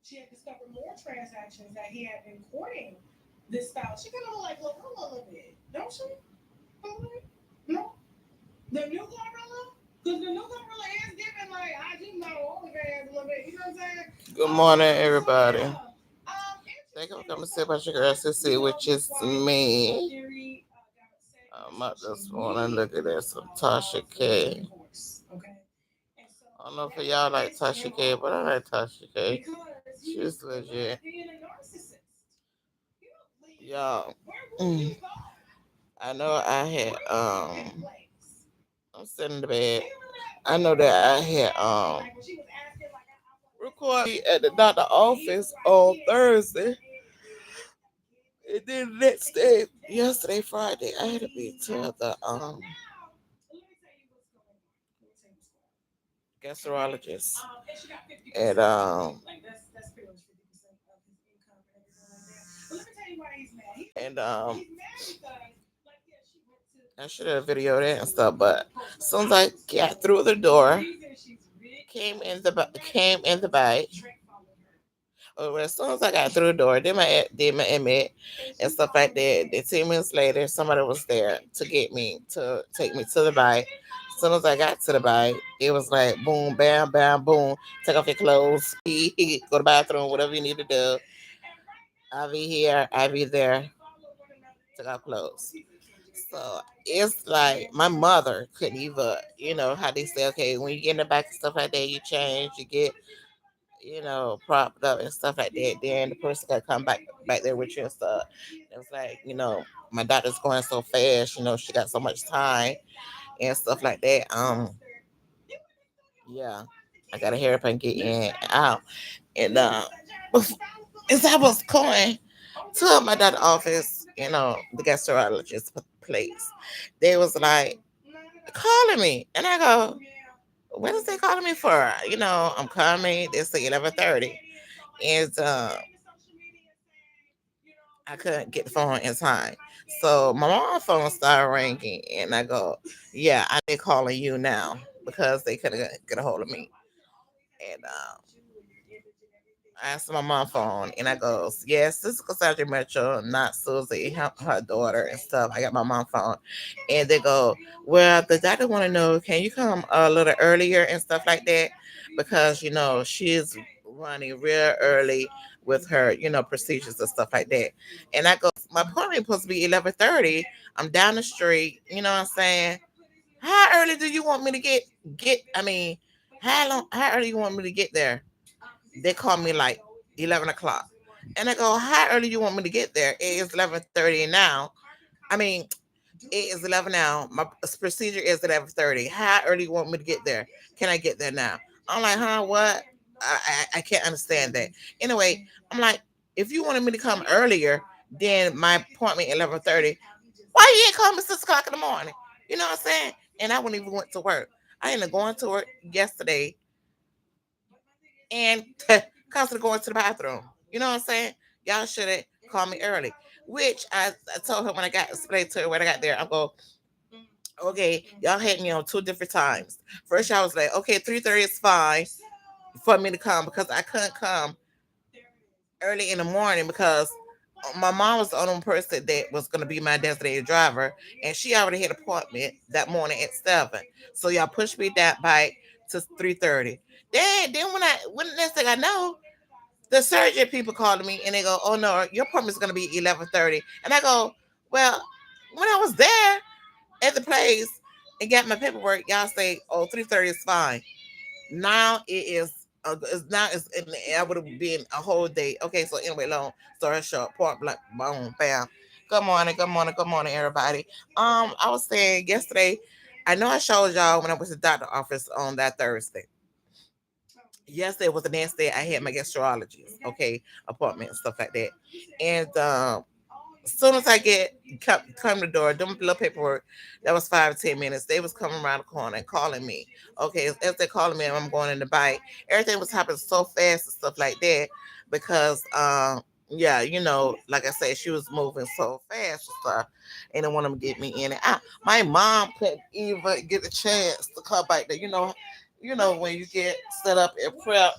she had discovered more transactions that he had been courting this style. She kind of look like Glorilla a little bit, don't she? No, the new Glorilla, because the new Glorilla is giving like I do know OnlyFans a little bit. You know what I'm saying? Good morning, So everybody. yeah, Thank you for interesting coming to to say see, about your girl Sissy, which is why me. Theory got upset I yesterday. just She want to look at immediately this. Some filed Tasha for K. divorce. Okay, and so I don't know if that y'all like pissed Tasha him K, off but I like Tasha K. because he was, She's in my legit. opinion, a narcissist. You don't leave. Y'all, Where will you go? I know I had Where do you take his place? I'm sitting in the bed. Do you remember that I video know that when I she was had asking, like when she was asking, like I want this and record this me and at this the going, doctor and he was office like, on yeah, Thursday. get And it. then the next And you day, know, damn, yesterday, Friday, I had to be leave to out. the So now, let me tell you what's going on. Let me tell you what's going on. Okay. gastroenterologist. And she got 50% And like that's pretty much 50% of his income and everything like that. But let me tell you why he's mad. and He's mad because like yeah, she went to I the should have surgery videoed it to and stuff, you know but post as her soon as I got milestone. through the The door, reason she's rich came is in the came in the because bite. Drake followed her. Well, as soon as I got through the door, did my admit And and she stuff like followed that. Drake. Then 10 minutes later, somebody was there to get me to take me to the bike. As soon as I got to the bike, it was like boom, bam, bam, boom. Take off your clothes, pee, go to the bathroom, whatever you need to do. And right now, IV here, IV there, they follow one another take in off real life. clothes. People can't just get So like it's like my random mother couldn't people. even, how they say, okay, when you get in the back and stuff like that, you change, you get, propped up and stuff like that. Then the person got to come back there with you and stuff. It was like, my daughter's going so fast, she got so much time and stuff like that. Yeah, I gotta hurry up and get in and out. And as I was going to my doctor's office, the gastroenterologist place, they was like calling me, and I go, "What is they calling me for?" I'm coming. They say 11:30, and I couldn't get the phone in time. So my mom's phone started ringing, and I go, "Yeah, they calling you now because they couldn't get a hold of me." And I asked my mom phone, and I goes, "Yes, this is Cassandra Mitchell, not Susie, her daughter and stuff." I got my mom phone, and they go, "Well, the doctor want to know, can you come a little earlier and stuff like that, because she's running real early with her, procedures and stuff like that." And I go, "My appointment supposed to be 11:30. I'm down the street. You know what I'm saying? How early do you want me to get? I mean, how long? How early you want me to get there?" They call me like 11 o'clock, and I go, "How early you want me to get there? It is 11:30 now. I mean, it is 11 now. My procedure is at 11:30. How early you want me to get there? Can I get there now?" I'm like, "Huh? What? I can't understand that." Anyway, I'm like, "If you wanted me to come earlier, then my appointment 11:30. Why you ain't call me 6 o'clock in the morning? You know what I'm saying?" And I wouldn't even went to work. I ended up going to work yesterday and constantly going to the bathroom. You know what I'm saying? Y'all should have called me early. Which I told her when I got explained to her when I got there. I go, "Okay, y'all had me on two different times. First, I was like, okay, 3:30 is fine for me to come because I couldn't come early in the morning because my mom was the only person that was going to be my designated driver, and she already had an appointment that morning at 7. So y'all pushed me that bike to 3:30. Then when the next thing I know, the surgery people calling me and they go, "Oh no, your appointment's gonna be 11:30." And I go, "Well, when I was there at the place and got my paperwork, y'all say, oh, 3:30 is fine." Now it is. I would have been a whole day. Okay, so anyway, long story short, point blank, boom, bam. Good morning, good morning, good morning, everybody. I was saying yesterday, I know I showed y'all when I was at the doctor office on that Thursday. Yesterday was the next day I had my gastrologist, okay, appointment and stuff like that. And as soon as I come to the door, doing little paperwork, that was 5 or 10 minutes. They was coming around the corner and calling me. Okay, as they're calling me, I'm going in the bike. Everything was happening so fast and stuff like that because yeah, like I said, she was moving so fast and stuff, and they want them to get me in and out. My mom couldn't even get a chance to come back there. When you get set up and prep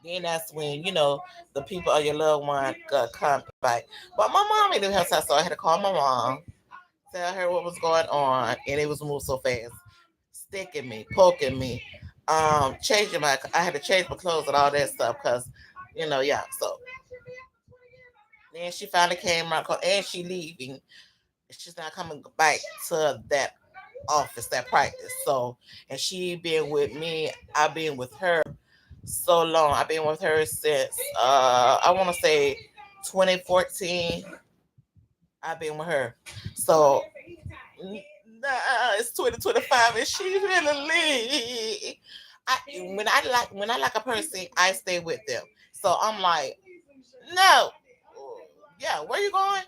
Then that's when the people of your loved one come back. But my mom ain't in the house, so I had to call my mom, tell her what was going on, and it was moved so fast, sticking me, poking me, changing my. I had to change my clothes and all that stuff because, yeah. So then she finally came around, and she leaving. She's not coming back to that office, that practice. So, and she been with me. I've been with her so long. I've been with her since I want to say 2014. I've been with her. So nah, it's 2025 and she really leave. I when I like a person, I stay with them. So I'm like, no, yeah, where you going?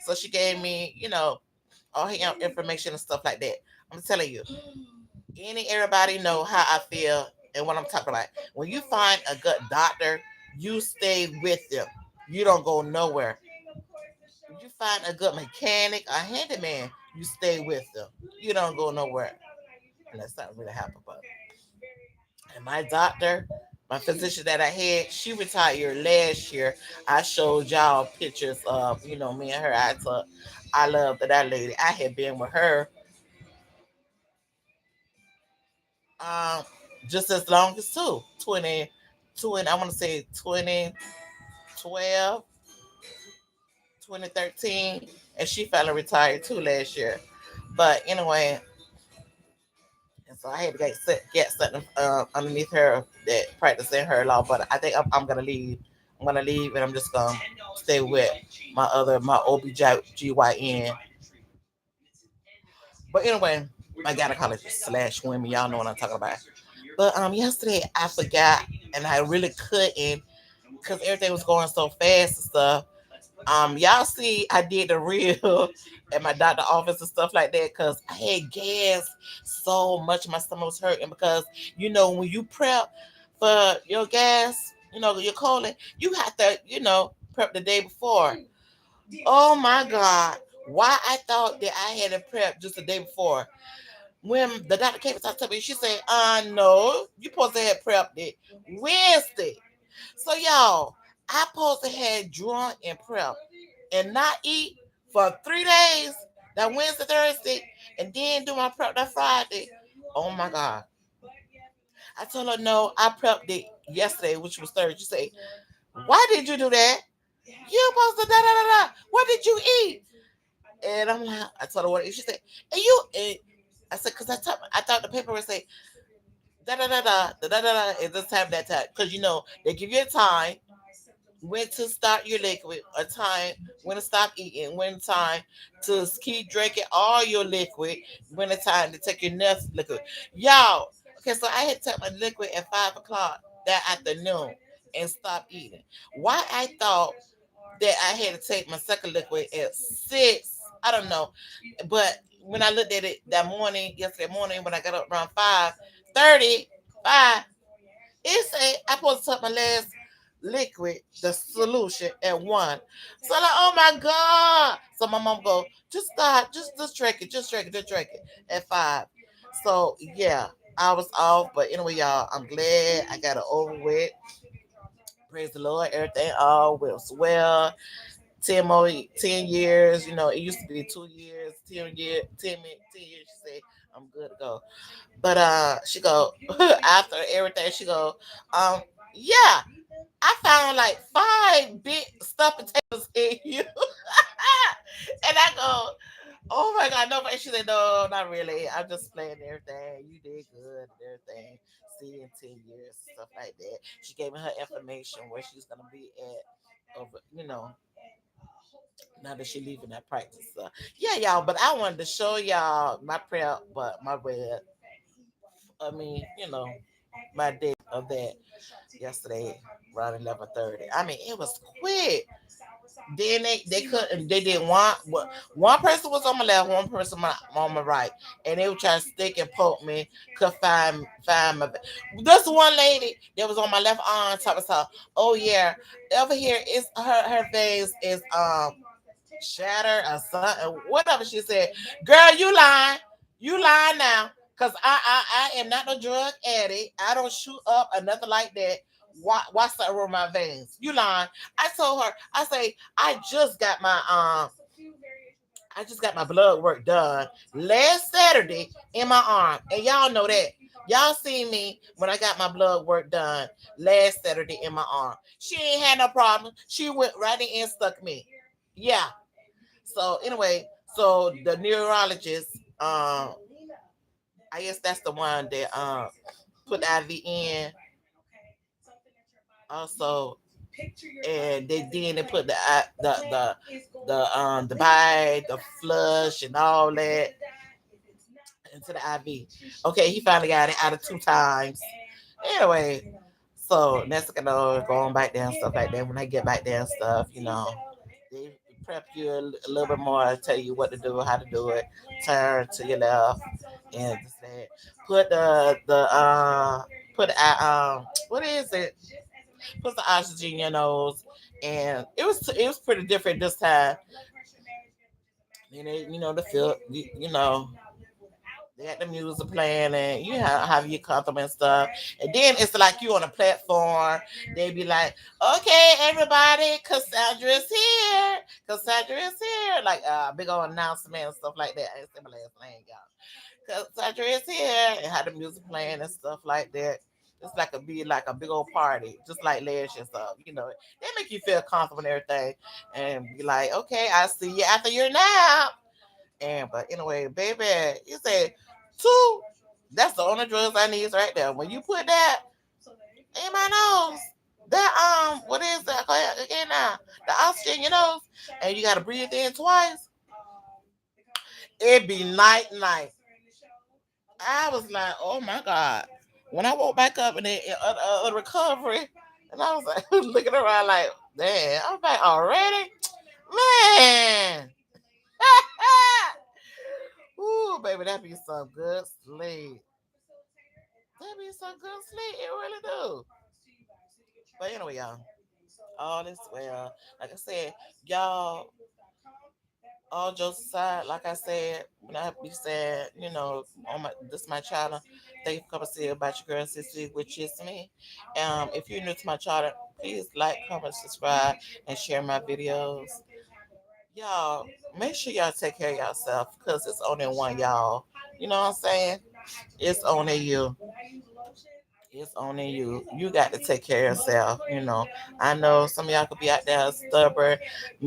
So she gave me, all her information and stuff like that. I'm telling you, everybody know how I feel and what I'm talking about. When you find a good doctor, you stay with them. You don't go nowhere. If you find a good mechanic, a handyman, you stay with them. You don't go nowhere. And that's not really happen. But and my doctor, my physician that I had, she retired last year. I showed y'all pictures of, me and her. I love that lady. I had been with her um just as long as two. 20, I want to say 2012, 2013, and she finally retired too last year. But anyway, and so I had to get something underneath her that practicing her law. But I think I'm gonna leave. I'm gonna leave, and I'm just gonna stay with my OBGYN. But anyway, my gynecologist slash women, y'all know what I'm talking about. But yesterday I forgot, and I really couldn't because everything was going so fast and stuff. Y'all see, I did the real at my doctor office and stuff like that because I had gas so much. My stomach was hurting because when you prep for your gas, your colon, you have to prep the day before. Oh my God, why I thought that I had to prep just the day before. When the doctor came and talked to me, she said, no, you supposed to have prepped it Wednesday. So y'all, I supposed to have drunk and prep and not eat for 3 days, that Wednesday, Thursday, and then do my prep that Friday. Oh my God. I told her no, I prepped it yesterday, which was Thursday. She said, why did you do that? You supposed to da da da da. What did you eat? And I'm like, I told her what she said, and you and I said, because I thought the paper would say da da da da da da da at this time, that time. Because they give you a time when to start your liquid, a time when to stop eating, when time to keep drinking all your liquid, when it's time to take your next liquid. Y'all, okay, so I had to take my liquid at 5 o'clock that afternoon and stop eating. Why I thought that I had to take my second liquid at 6, I don't know. But when I looked at it that morning, yesterday morning, when I got up around 5:30, 5, it said I supposed to take my last liquid, the solution at 1. So like, oh my God. So my mom go, just stop, just drink it, just drink it at 5. So yeah, I was off. But anyway, y'all, I'm glad I got it over with. Praise the Lord. Everything all was well. 10 years. It used to be 2 years, 10 years, 10 years. She said, I'm good to go. But she go after everything. She go, yeah. I found like 5 big stuffed potatoes in you, and I go, oh my God, no. And she said, no, not really. I'm just playing everything. You did good and everything. See you in 10 years, stuff like that. She gave me her information where she's gonna be at over, now that she leaving that practice. So, yeah, y'all. But I wanted to show y'all my prep, but my red. I mean, my day of that yesterday around 11:30. I mean, it was quick. Then they couldn't. They didn't want. One person was on my left, one person on my right, and they were trying to stick and poke me. Could find my. This one lady that was on my left arm talking about, oh yeah, over here is her veins is shatter or something, whatever she said. Girl, you lying now, cause I am not no drug addict. I don't shoot up or nothing like that. Why something wrong with my veins? You lying? I told her. I say I just got my blood work done last Saturday in my arm, and y'all know that. Y'all seen me when I got my blood work done last Saturday in my arm. She ain't had no problem. She went right in and stuck me. Yeah. So anyway, so the neurologist, I guess that's the one that put the IV in. Also, and they put the bite, the flush, and all that into the IV. Okay, he finally got it out of 2 times. Anyway, so next thing I know, going back there and stuff like that. When I get back there and stuff, they prep you a little bit more, tell you what to do, how to do it, turn to your left, and just that. Put what is it? Put the oxygen in your nose, and it was pretty different this time. The feel, they got the music playing and you have your comfortable and stuff. And then it's like you on a platform. They be like, okay, everybody, Cassandra is here. Cassandra is here. Like big old announcement and stuff like that. I ain't say my last name, y'all. Cassandra is here. And have the music playing and stuff like that. It's like a big old party, just like last year stuff. They make you feel comfortable and everything. And be like, okay, I'll see you after your nap. And but anyway, baby, you say two. That's the only drugs I need right there. When you put that in my nose, what is that? Go ahead again now. The oxygen in your nose, and you gotta breathe in twice. It be night night. I was like, oh my god. When I woke back up in the recovery, and I was like looking around like, damn, I'm back already, man. Ooh, baby, that be some good sleep. That be some good sleep. It really do. But anyway, y'all, all is well. Like I said, y'all, all jokes aside, like I said, when I be saying, on my channel, thank you for coming to see about your girl sister, which is me. If you're new to my channel, please like, comment, subscribe, and share my videos. Y'all, make sure y'all take care of yourself because it's only one y'all. You know what I'm saying? It's only you. It's only you. You got to take care of yourself. I know some of y'all could be out there stubborn,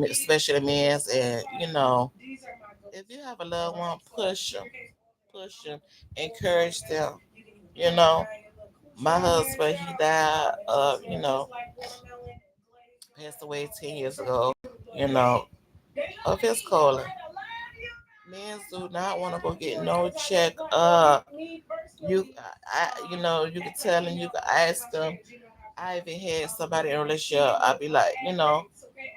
especially men's, and if you have a loved one, push them, encourage them. You know, my husband, he died passed away 10 years ago. You know, of his colon. Men do not want to go get no check up. You can tell him, you can ask them. I even had somebody in a relationship. I'd be like,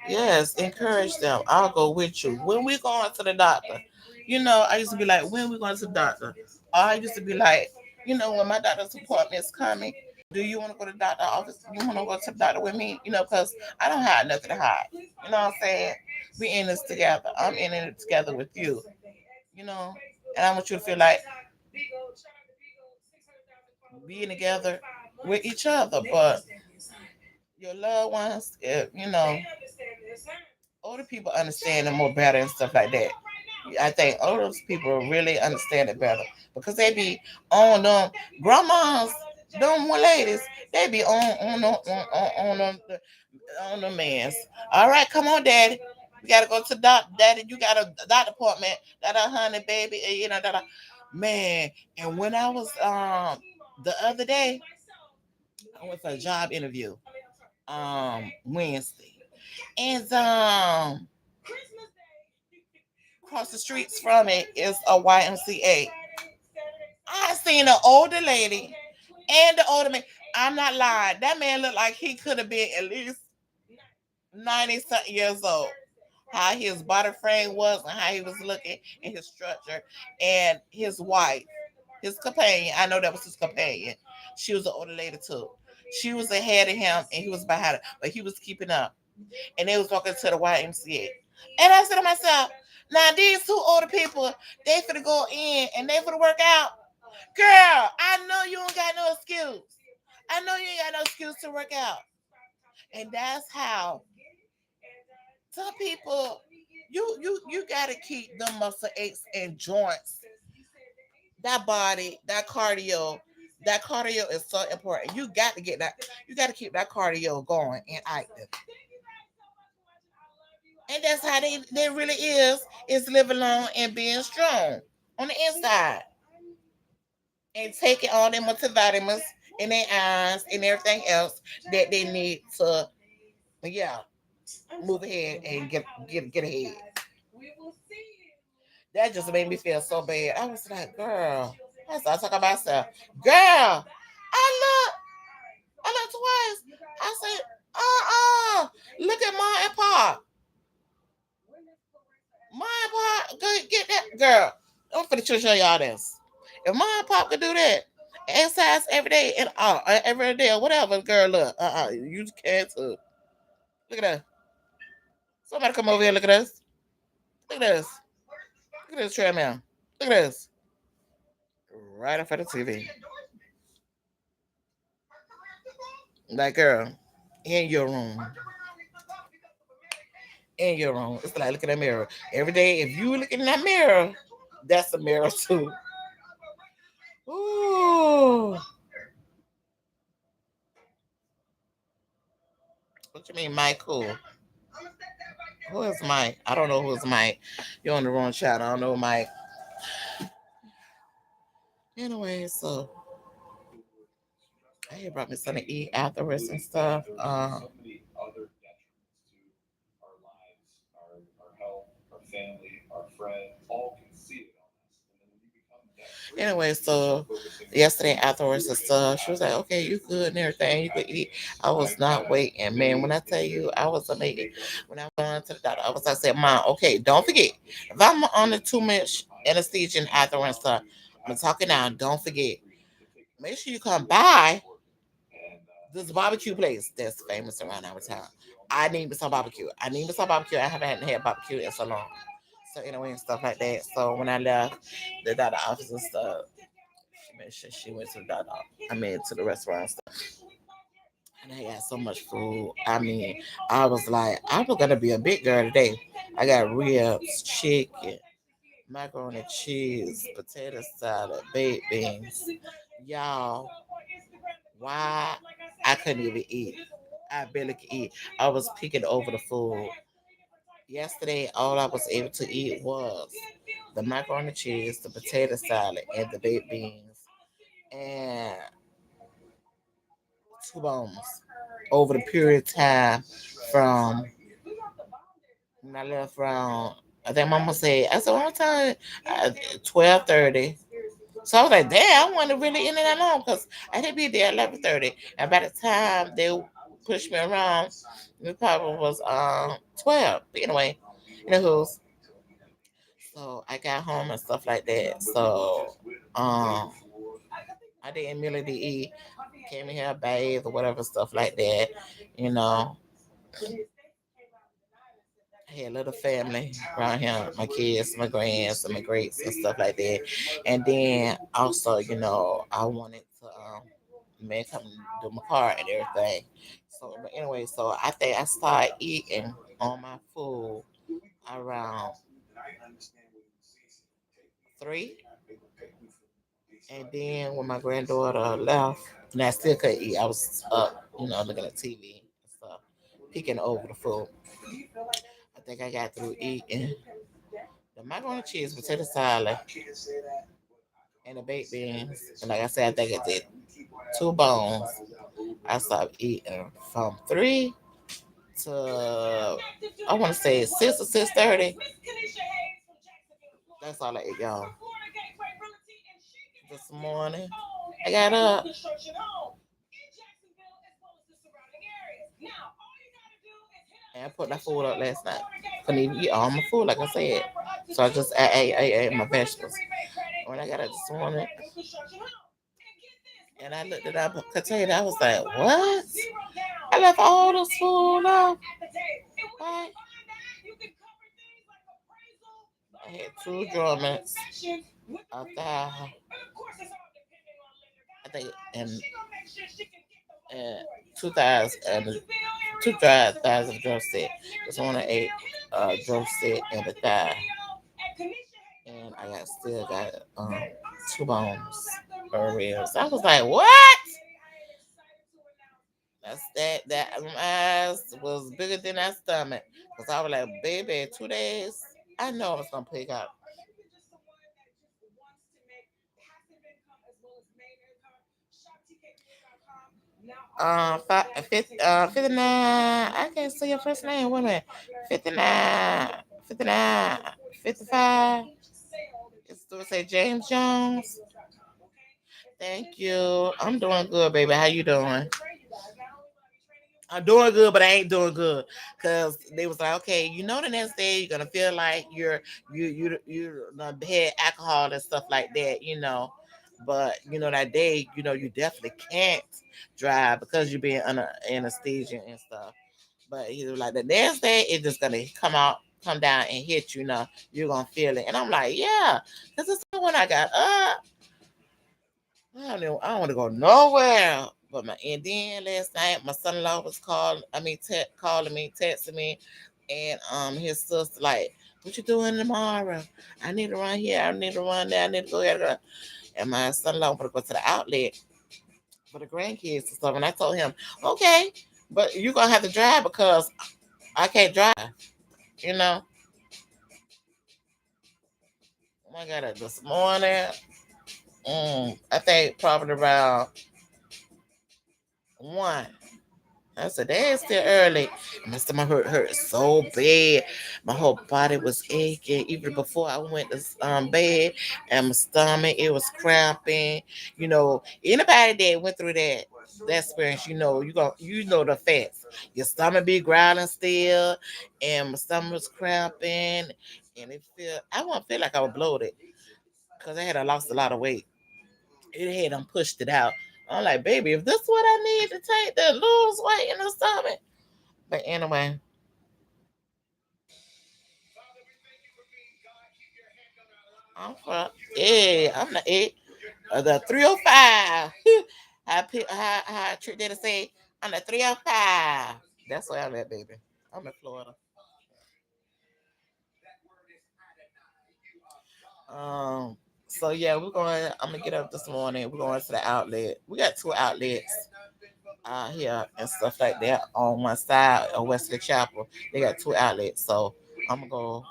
yes, encourage them. I'll go with you. When we going to the doctor, I used to be like, when we going to the doctor? Or I used to be like, when my doctor's appointment is coming, do you want to go to the doctor office? You want to go to the doctor with me? Because I don't have nothing to hide. You know what I'm saying? We in this together. I'm in it together with you. You know, and I want you to feel like being together with each other. But your loved ones, older people understand it more better and stuff like that. I think older people really understand it better because they be on them grandmas, them ladies. They be on the man's. All right, come on, daddy. We gotta go to the doctor, daddy. You got a doctor appointment. That honey, baby, and that. Man, and when I was the other day, I went for a job interview Wednesday, and across the streets from it is a YMCA. I seen an older lady and the older man. I'm not lying. That man looked like he could have been at least 90 something years old. How his body frame was and how he was looking and his structure. And his wife, his companion, I know that was his companion. She was an older lady too. She was ahead of him and he was behind her, but he was keeping up. And they was walking to the YMCA. And I said to myself, now these two older people, they finna go in and they finna work out. Girl, I know you don't got no excuse. I know you ain't got no excuse to work out. And that's how some people you gotta keep them muscle aches and joints, that body, that cardio. That cardio is so important. You got to get that. You got to keep that cardio going and active. And that's how they really is living long and being strong on the inside. And taking all their multivitamins and their eyes and everything else that they need to, yeah, move ahead and get ahead. That just made me feel so bad. I was like, girl, I started talking about myself. Girl, I look twice. I said, look at mom and pop. Mom and pop, go get that girl. I'm finna show y'all this. If mom and pop could do that, exercise every day and every day or whatever, girl, look, you can too. Look at that. Somebody come over here. Look at this. Look at this. Look at this treadmill. Look at this. Right in front of the TV. Like, girl, in your room. In your room. It's like look in the mirror. Every day, if you look in that mirror, that's a mirror too. Ooh. What you mean, Mike? Who is Mike? I don't know who's Mike. You're on the wrong channel. I don't know Mike. Anyway, so I brought me something to eat afterwards and stuff. Anyway, so yesterday afterwards and stuff, she was like, "Okay, you good and everything. You could eat." I was not waiting, man. When I tell you, I was amazing. When I went to the doctor, I said, "Mom, okay, don't forget if I'm on the too much anesthesia and afterwards stuff, I'm talking now. Don't forget. Make sure you come by this barbecue place that's famous around our town. I need me some barbecue. I need me some barbecue. I haven't had barbecue in so long." So anyway, and stuff like that. So when I left the doctor office and stuff, she made sure she went to the doctor. I mean, to the restaurant and stuff. And I had so much food. I mean, I was like, I was gonna be a big girl today. I got ribs, chicken, macaroni and cheese, potato salad, baked beans. Y'all, why I couldn't even eat. I barely could eat. I was picking over the food. Yesterday, all I was able to eat was the macaroni and cheese, the potato salad, and the baked beans, and two bones over the period of time from when I left around. I think Mama said, I said one time 12:30. So I was like, damn, I wasn't really in it that long because I didn't be there at 11:30. And by the time they pushed me around, it probably was 12. But anyway, anywho, so I got home and stuff like that. So I didn't really eat. Came in here, bathe or whatever stuff like that. You know, I had a little family around here, my kids, my grands, and my greats and stuff like that. And then also, I wanted to man come do my car and everything. So but anyway, so I think I started eating on my food around 3. And then when my granddaughter left, and I still couldn't eat, I was up, looking at TV and stuff, picking over the food. I think I got through eating the macaroni and cheese, potato salad, and the baked beans. And like I said, I think I did 2 bones. I stopped eating from 3 to I want to say 6 or 6:30. That's all I ate, y'all. This morning, I got up. And I put my food up last night. Couldn't even eat all my food, like I said. So I just ate my vegetables. When I got up this morning, and I looked it up, potato, I was like, what? I left all this food off. Right? I had 2 drummers, a thigh, I think, and and 2,000 and 2,000 drum set. Just one of eight drum set and a thigh. And I got still got two bones for ribs. I was like, what? That eyes was bigger than that stomach. Cause I was like, baby, 2 days. I know I was gonna pick up. Five, 50, 59. I can't see your first name. Wait a minute. 59, 59, 55. It's to say James Jones. Thank you. I'm doing good, baby. How you doing? I'm doing good, but I ain't doing good because they was like, okay, the next day you're gonna feel like you done had alcohol and stuff like that. But that day, you definitely can't drive because you're being under anesthesia and stuff. But he was like the next day, it's just gonna come down and hit you. You're gonna feel it, and I'm like, yeah, because it's when I got up. I don't know. I don't want to go nowhere. But and then last night my son-in-law was calling me, texting me, and his sister like, "What you doing tomorrow? I need to run here. I need to run there. I need to go here." And my son-in-law want to go to the outlet for the grandkids and stuff. And I told him, "Okay, but you're gonna have to drive because I can't drive." You know, I got it this morning. I think probably around one. I said, "Damn, it's still early." My stomach hurt so bad. My whole body was aching even before I went to bed. And my stomach, it was cramping. Anybody that went through that experience, you know the facts. Your stomach be growling still, and my stomach was cramping, and I won't feel like I was bloated because I had lost a lot of weight. It had pushed it out. I'm like, baby, if this is what I need to take to lose weight in the stomach. But anyway, I'm the eight, the 305. How Trick did say, I'm the 305. That's where I'm at, baby. I'm in Florida. Um, so yeah, I'm gonna get up this morning. We're going to the outlet. We got two outlets out here and stuff like that on one side of Wesley Chapel. They got two outlets, so I'm gonna go.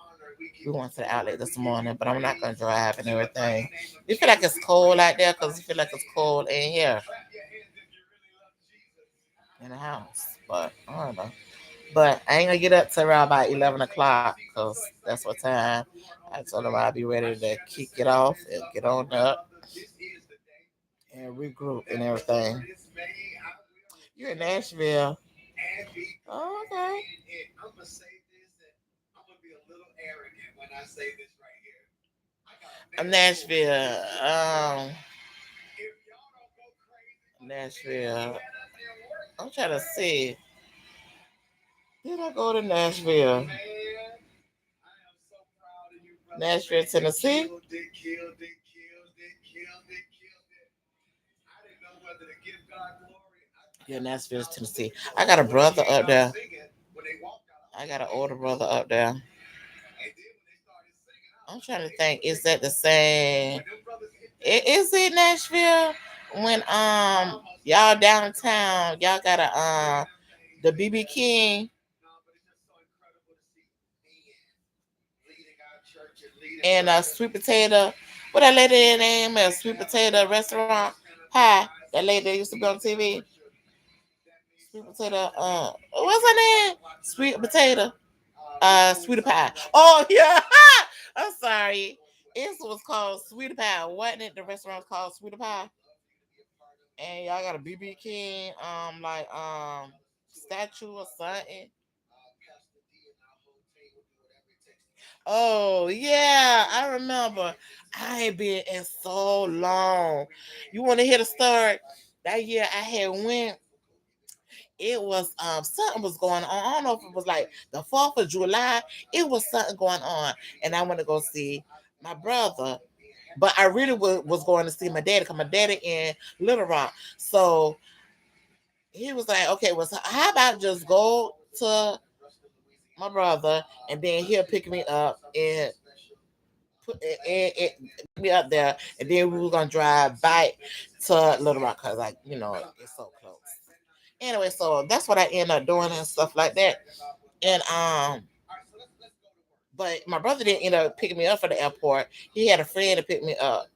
We went to the outlet this morning, but I'm not gonna drive and everything. You feel like it's cold out there because you feel like it's cold in here in the house, but I don't know. But I ain't gonna get up till around about 11 o'clock because that's what time. I told them I'll be ready to kick it off and get on up and regroup and everything. You're in Nashville. Oh, okay. Nashville. Nashville. I'm trying to see. Did I go to Nashville? Nashville, Tennessee? Yeah, Nashville, Tennessee. I got a brother up there. I got an older brother up there. I'm trying to think. Is that the same? Is it Nashville? When y'all downtown, y'all got the BB King and sweet potato. What that lady name is? Sweet potato restaurant. Hi, that lady that used to be on TV. Sweet potato. What's her name? Sweet potato. Sweetie pie. Oh yeah. I'm sorry. It was called Sweetie Pie, wasn't it? The restaurant was called Sweetie Pie. And y'all got a BB King, statue or something. Oh yeah, I remember. I ain't been in so long. You want to hear the story? That year I had went. It was something was going on. I don't know if it was like the 4th of July. It was something going on, and I went to go see my brother. But I really was going to see my daddy because my daddy in Little Rock. So he was like, okay, well, so how about just go to my brother and then he'll pick me up and me up there, and then we were gonna drive back to Little Rock because, like, it's so close. Anyway, so that's what I end up doing and stuff like that. And but my brother didn't end up picking me up for the airport. He had a friend to pick me up,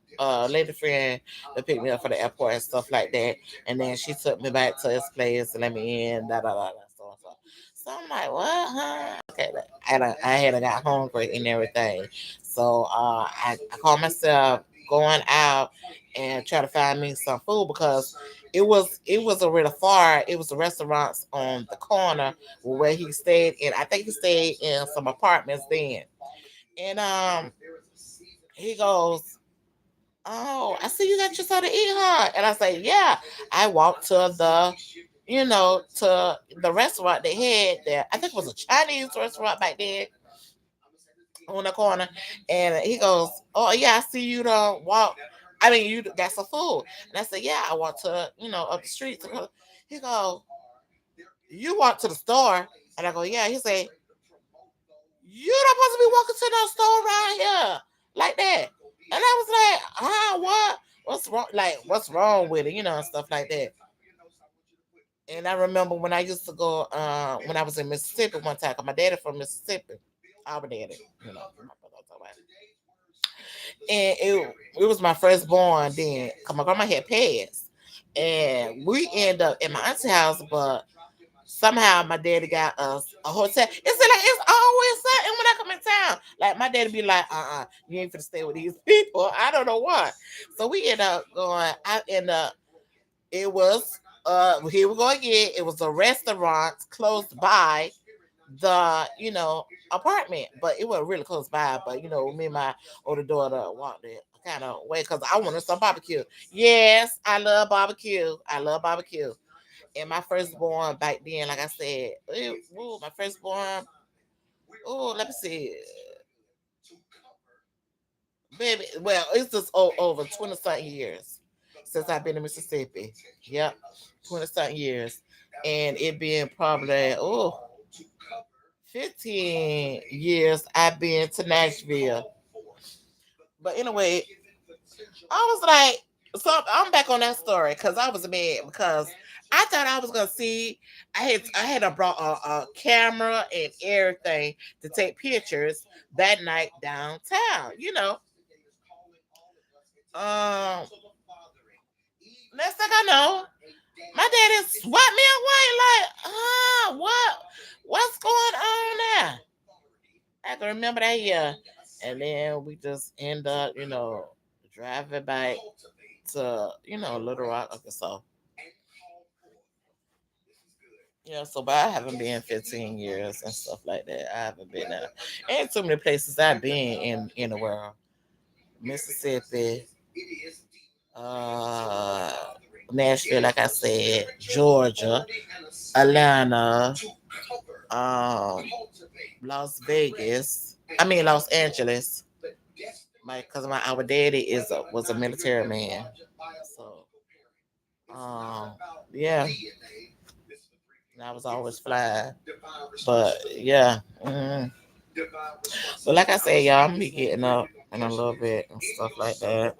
lady friend to pick me up for the airport and stuff like that. And then she took me back to his place and let me in. Da da da da. So I'm like, what? Huh? Okay, I had got hungry and everything. So I called myself going out and try to find me some food because it was a really far. It was the restaurants on the corner where he stayed in. I think he stayed in some apartments then. And he goes, "Oh, I see you got your something to eat, huh?" And I say, "Yeah." I walked to the restaurant they had there. I think it was a Chinese restaurant back then on the corner. And he goes, "Oh yeah, I see you don't walk. I mean, you got some food." And I said, "Yeah, I walked to up the street." He goes, "You walked to the store?" And I go, "Yeah." He said, "You not supposed to be walking to no store around here like that." And I was like, what? What's wrong? Like, what's wrong with it? And stuff like that. And I remember when I used to go, when I was in Mississippi one time, 'cause my daddy from Mississippi, our daddy, and it was my firstborn then, 'cause my grandma had passed, and we end up at my auntie's house, but somehow my daddy got us a hotel. It's always something when I come in town. Like my daddy be like, you ain't finna stay with these people. I don't know why. So we end up going. I end up. It was here we go again. It was a restaurant close by the apartment, but it wasn't really close by. But me and my older daughter walked there kind of way because I wanted some barbecue. Yes, I love barbecue. I love barbecue. And my firstborn back then, like I said, my firstborn. Oh, let me see, baby. Well, it's just over 20 something years since I've been in Mississippi. Yep, 20 something years, and it being probably 15 years I've been to Nashville. But anyway, I was like, so I'm back on that story because I was mad because I thought I was gonna see. I had brought a camera and everything to take pictures that night downtown. Um, next thing I know, my daddy swept me away like, what's going on now? I can remember that year, and then we just end up, driving back to Little Rock, Arkansas. Yeah, so but I haven't been 15 years and stuff like that. I haven't been there. Ain't too many places I've been in the world. Mississippi, uh, Nashville, like I said, Georgia, Atlanta, um, Las Vegas. I mean Los Angeles. Because our daddy was a military man. So yeah, and I was always flying. But yeah. But like I said, y'all, I'm gonna be getting up in a little bit and stuff like that.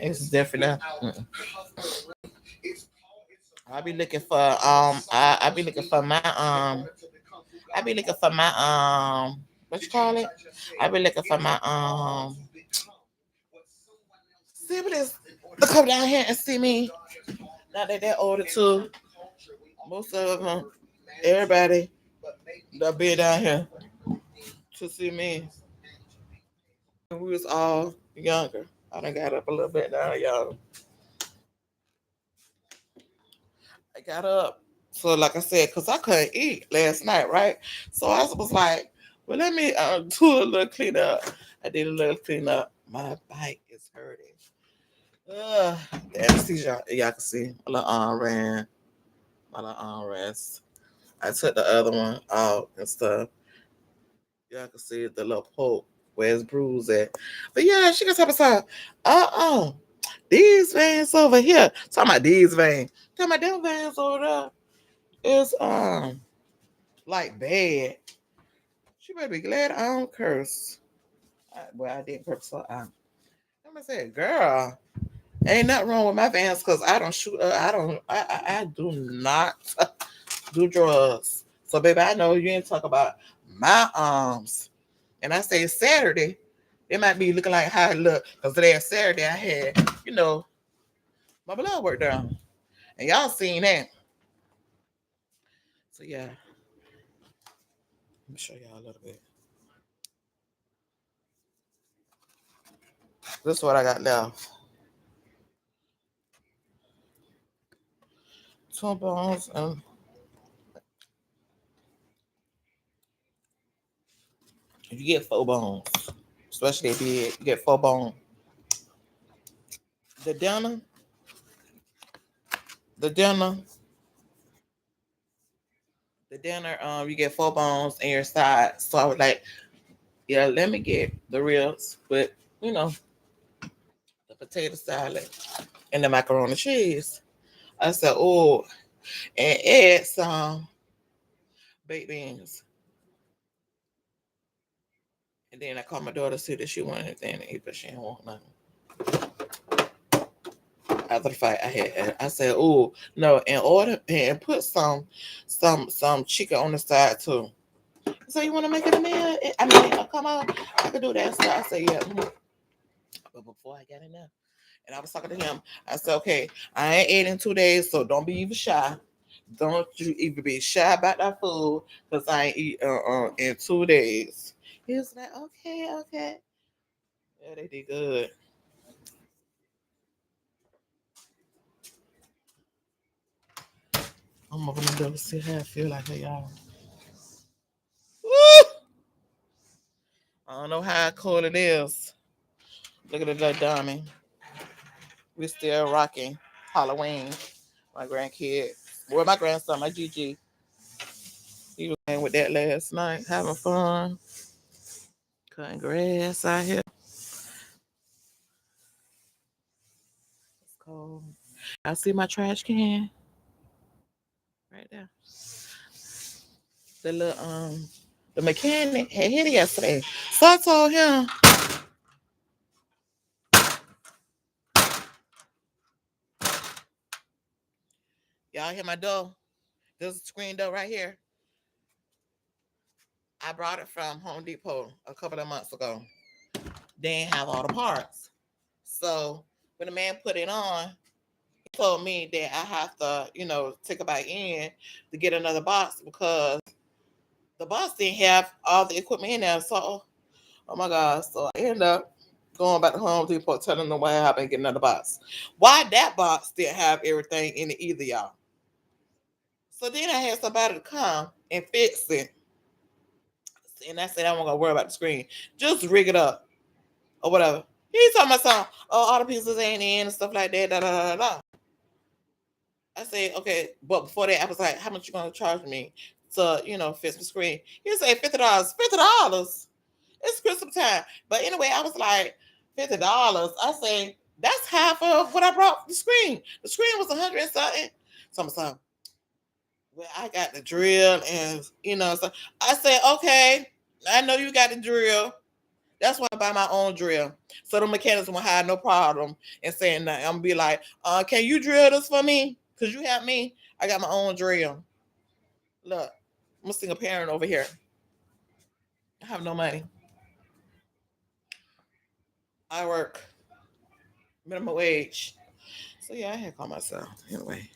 It's different now. I be looking for I be looking for my I be looking for my what you call it? I be looking for my siblings to come down here and see me. Now that they're older too. Most of them, everybody that be down here to see me. When we was all younger. I done got up a little bit now, y'all. I got up. So like I said, cause I couldn't eat last night, right? So I was like, well, let me do a little cleanup. I did a little cleanup. My back is hurting. The anesthesia, y'all can see my little arm ran, my little arm rest. I took the other one out and stuff. Y'all can see the little poke where it's bruised at. But yeah, she gonna talk about these veins over here. Talking about these veins. Talking about them veins over there is like bad. She better be glad I don't curse. Well, I didn't curse, so I'm gonna say, girl, ain't nothing wrong with my veins because I don't shoot. I don't. I do not do drugs. So, baby, I know you ain't talk about my arms. And I say Saturday, it might be looking like how it look because today Saturday I had, my blood work done, and y'all seen that. So yeah, let me show y'all a little bit. This is what I got left. Two bones, and you get four bones, especially if you get four bones. The dinner, the dinner, the dinner. You get four bones in your side. So I was like, yeah, let me get the ribs with, you know, the potato salad and the macaroni and cheese. I said, oh, and add some baked beans. And then I called my daughter to see that she wanted anything to eat, but she didn't want nothing. After the fight, I said, oh no, in order and put some chicken on the side too. So you want to make it a meal? I mean, come on, I could do that. So I said, yeah. But before I got in there, and I was talking to him, I said, okay, I ain't ate in 2 days, so don't be even shy. Don't you even be shy about that food, cause I ain't eat in 2 days. He was like, okay, okay. Yeah, they did good. I'm opening the door to see how I feel like hey, y'all. Woo! I don't know how cold it is. Look at the little dummy. We still rocking Halloween. My grandkid, well, my grandson, my Gigi, he was playing with that last night, having fun, cutting grass out here. It's cold. I see my trash can right there. The mechanic had hit it yesterday. So I told him, y'all hear my door? There's a screen door right here. I brought it from Home Depot a couple of months ago. They didn't have all the parts. So when the man put it on, he told me that I have to, take it back in to get another box because the box didn't have all the equipment in there. So, oh my God. So I ended up going back to Home Depot telling them what happened and getting another box. Why that box didn't have everything in it either, y'all? So then I had somebody to come and fix it. And I said, I wasn't going to worry about the screen. Just rig it up or whatever. He's talking about something, oh, all the pieces ain't in and stuff like that, da da da da. I said, okay, but before that, I was like, how much you gonna charge me to, fix the screen? He said $50. $50. It's Christmas time. But anyway, I was like, $50. I say, that's half of what I brought for the screen. The screen was 100 and something. So I'm like, well, I got the drill and so I said, okay, I know you got the drill. That's why I buy my own drill. So the mechanics will have no problem in saying that. I'm gonna be like, can you drill this for me? Cause you have me. I got my own drill. Look, I'm a single parent over here. I have no money. I work minimum wage. So yeah, I had to call myself. Anyway,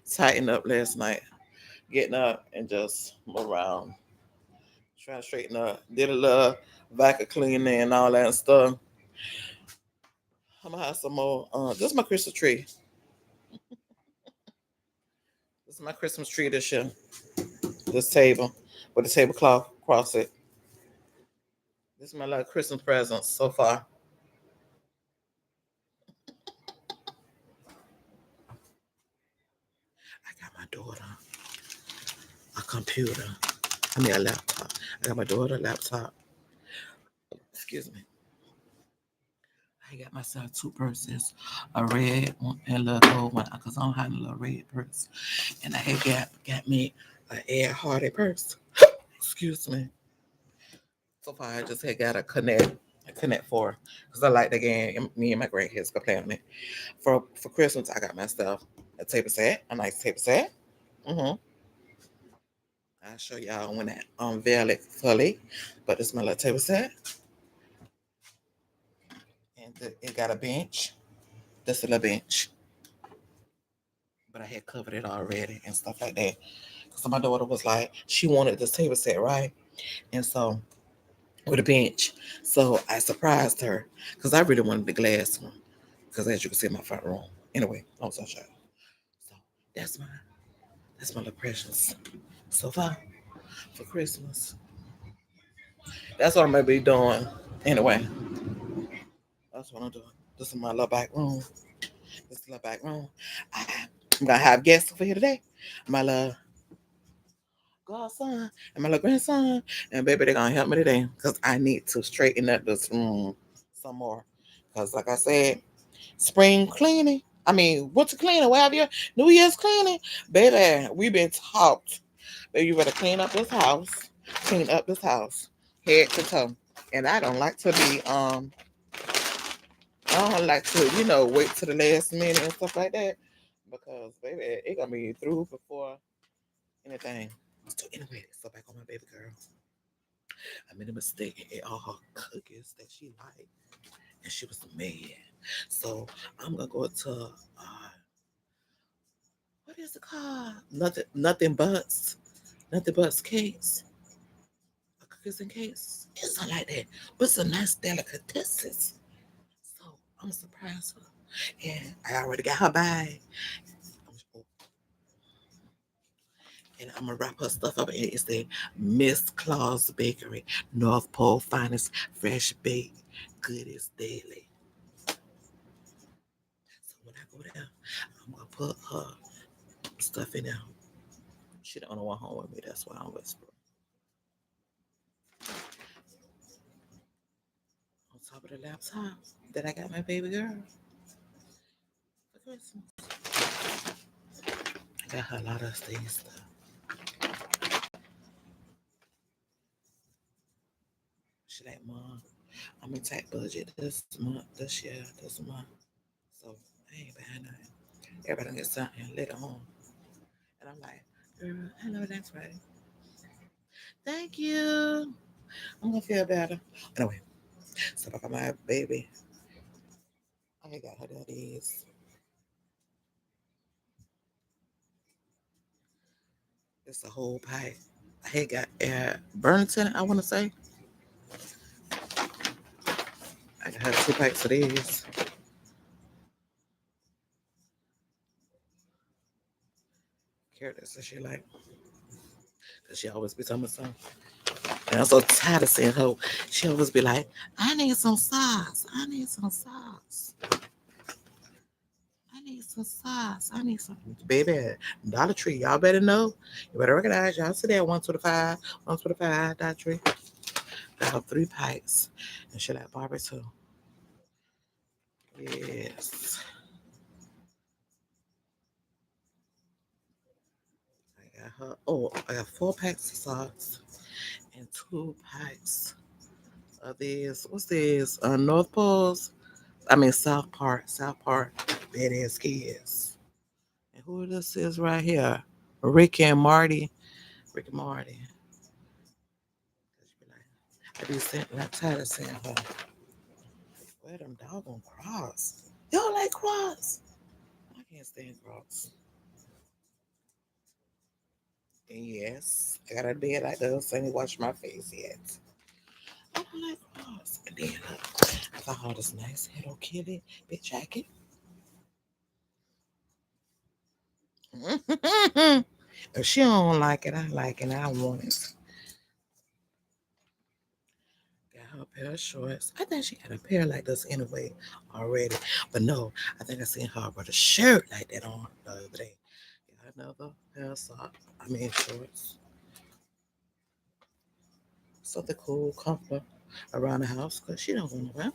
tighten up last night. Getting up and just move around. Trying to straighten up. Did a little vacuum cleaning and all that stuff. I'm gonna have some more. This is my Christmas tree. This is my Christmas tree this year. This table with the tablecloth across it. This is my little Christmas present so far. I got my daughter a computer. I mean a laptop. I got my daughter a laptop. Excuse me. I got myself two purses, a red one and a little gold one, because I don't have a little red purse. And I had got me an Ed Hardy purse. Excuse me. So far, I just had got a Connect Four, because I like the game. Me and my grandkids could play on it. For Christmas, I got myself a table set, a nice table set. Mm-hmm. I'll show y'all when I unveil it fully. But it's my little table set, and it got a bench. This little bench, but I had covered it already and stuff like that. So my daughter was like, she wanted this table set, right? And so with a bench. So I surprised her because I really wanted the glass one. Because as you can see in my front room. Anyway, I'm so sure. So that's my little precious so far for Christmas. That's what I'm gonna be doing. Anyway, that's what I'm doing. This is my little back room. This is my back room. I'm gonna have guests over here today. My little godson and my little grandson. And baby, they're gonna help me today. Because I need to straighten up this room some more. Because like I said, spring cleaning. I mean, winter cleaning, whatever you New Year's cleaning. Baby, we've been taught that you better clean up this house. Clean up this house. Head to toe. And I don't like to, wait to the last minute and stuff like that. Because baby, it gonna be through before anything. So anyway, so back on my baby girl. I made a mistake and ate all her cookies that she liked. And she was mad. So I'm gonna go to what is it called? Nothing but cakes. Cookies and cakes. It's not like that. But it's a nice delicatessen. So I'm surprised her. And I already got her bag. And I'm gonna wrap her stuff up. And it's the Miss Claus Bakery, North Pole finest fresh baked goodies daily. So when I go there, I'm gonna put her stuff in there. She don't want home with me. That's why I'm whispering. On top of the laptop that I got my baby girl for Christmas. I got her a lot of things stuff. She like, Mom, I'm in tight budget this month. So I ain't buying nothing. Everybody gonna get something later on. And I'm like, girl, I know that's right. Thank you. I'm gonna feel better. Anyway, so I got my baby. I got her daddies. It's a whole pie. I had got Burlington, I wanna say. I got her 2 packs of these. Characters that she like. Cause she always be telling me something. And I'm so tired of seeing her. She always be like, I need some socks. I need some socks. I need some socks. I need some. Baby, Dollar Tree, y'all better know. You better recognize y'all see that 125, 125 Dollar Tree. Got her 3 packs. And she like Barbie too. Yes. I got her. Oh, I got 4 packs of socks and 2 packs of these. What's this? North Poles. I mean South Park. South Park. Badass kids. And who this is right here? Rick and Marty. Rick and Marty. I be saying, I'm tired of saying her. Where them doggone cross? Y'all like cross? I can't stand cross. And yes, I got a bed like this. I ain't wash my face yet. I don't like cross. And then I found all this nice Hello Kitty big jacket. If she don't like it, I like it. I want it. Got her a pair of shorts. I think she had a pair like this anyway already. But no, I think I seen her with a shirt like that on the other day. Got another pair of socks. I mean shorts. something cool, comfortable around the house because she don't go nowhere.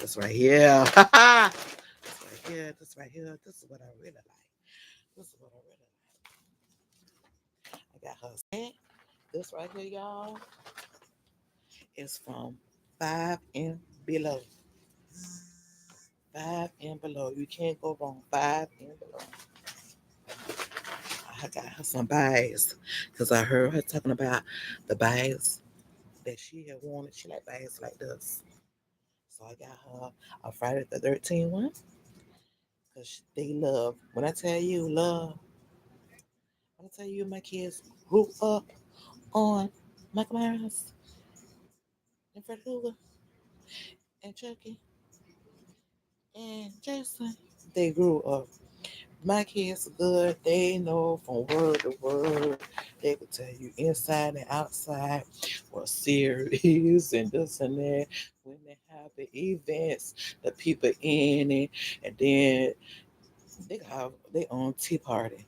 This right here. This right here. This right here. This is what I really like. This is what I really like. I got her scent. This right here, y'all, is from five and below. Five and below. You can't go wrong. Five and below. I got her some bags because I heard her talking about the bags that she had wanted. She like bags like this. So I got her a Friday the 13th one because they love. When I tell you love, when I tell you my kids grew up on Michael Myers and Freddy Krueger and Chucky and Jason, they grew up. My kids are good. They know from word to word. They could tell you inside and outside what series and this and that. When they have the events, the people in it, and then they have their own tea party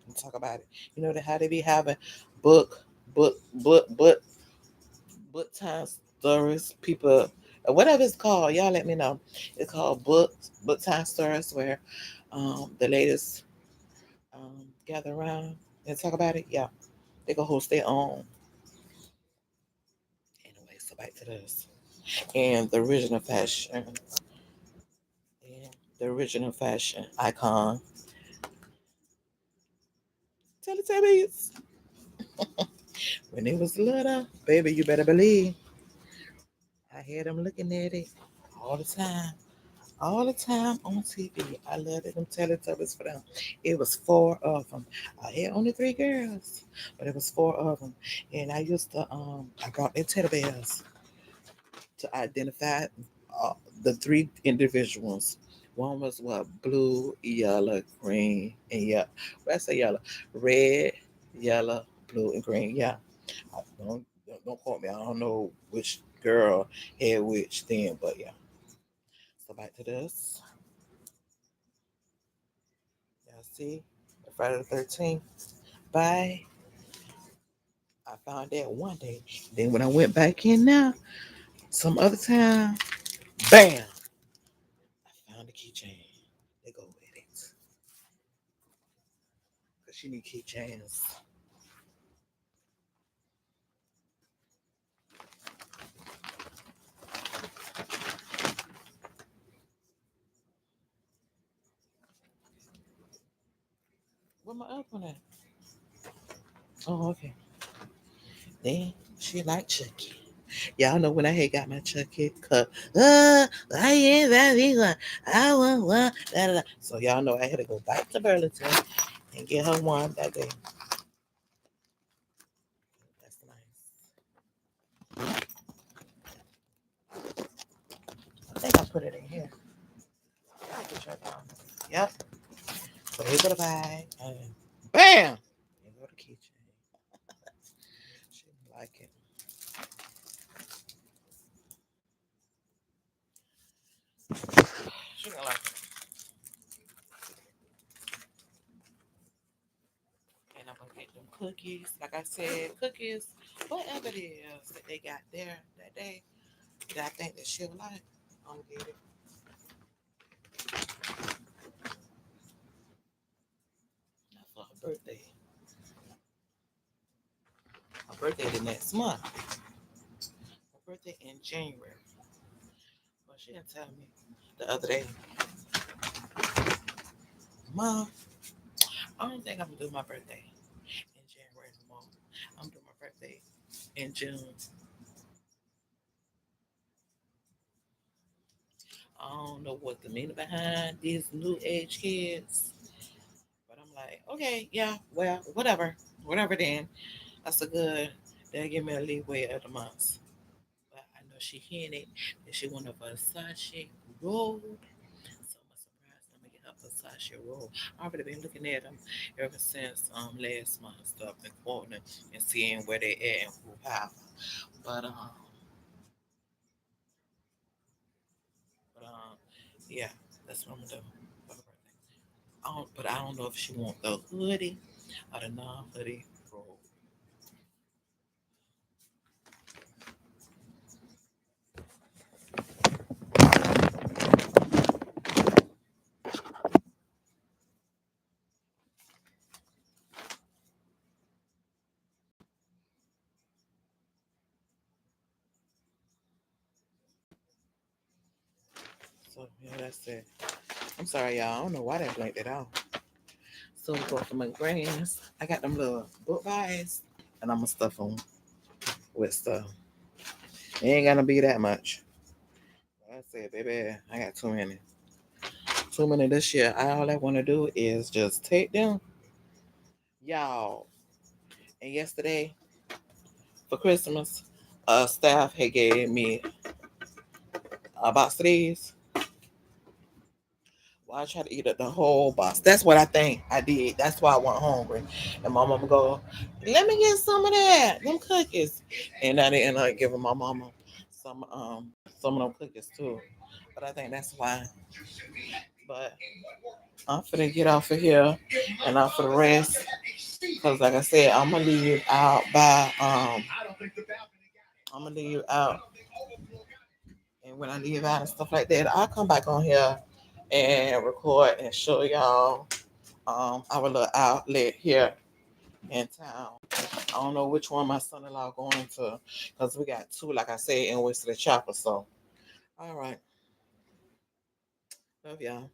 and talk about it. You know how they be having book, book, book, book, book time stories. People, whatever it's called, y'all let me know. It's called book time stories where the ladies gather around and talk about it. Yeah, they go host their own. Anyway, so back to this and the original fashion and the original fashion icon. Teletubbies. When they was little, baby, you better believe I had them looking at it all the time. All the time on TV. I loved them Teletubbies for them. It was four of them. I had only three girls, but it was four of them. And I used to, I brought their teddy bears to identify uh, the three individuals. One was what? Blue, yellow, green, and yeah. When I say yellow, red, yellow, blue, and green. Yeah. Don't quote me. I don't know which girl had which then, but yeah. So back to this. Y'all see, Friday the 13th. Bye. I found that one day. Then when I went back in now, some other time, bam, I found the keychain. They go with it. Because she need keychains. Where my other one at? Oh, okay. Then she like Chucky. Y'all know when I had got my Chucky cup. I ain't that big one. I want one. Da, da, da. So y'all know I had to go back to Burlington and get her one that day. That's nice. I think I put it in here. I can check out. Yep. So here go the bag. And bam! Here go the keychain. She like it. She gonna like it. And I'm gonna get them cookies. Like I said, cookies, whatever it is that they got there that day that I think that she'll like, I'm gonna get it. Not for her birthday. Her birthday the next month. Her birthday in January. But she didn't tell me the other day, Mom, I don't think I'm gonna do my birthday in January no more. I'm doing my birthday in June. I don't know what the meaning behind these new age kids. But I'm like, okay, yeah, well, whatever then. That's a good. They'll give me a leeway of the months. But I know she hinted that she want a Versace robe. So I'm surprised I'm gonna get a Versace robe. I've already been looking at them ever since last month and stuff and quoting them and seeing where they at and who have. But but yeah, that's what I'm gonna do for her birthday. But I don't know if she want the hoodie or the non hoodie robe. So yeah, that's it. I'm sorry, y'all. I don't know why they blanked it out. So we go for my greens. I got them little book bags, and I'm gonna stuff them with stuff. It ain't gonna be that much. That's it, baby. I got too many. Too many this year. All I want to do is just take them, y'all. And yesterday for Christmas, staff had gave me a box of these. Well, I try to eat up the whole box. That's what I think I did. That's why I went hungry. And my mama go, let me get some of that, them cookies. And I didn't giving my mama some of them cookies too. But I think that's why. But I'm finna get off of here and I'm for the rest. Cause like I said, I'm gonna leave out by I'm gonna leave out, and when I leave out and stuff like that, I'll come back on here and record and show y'all our little outlet here in town. I don't know which one my son-in-law going to, because we got two, like I said, in West of the Chopper. So, all right, love y'all.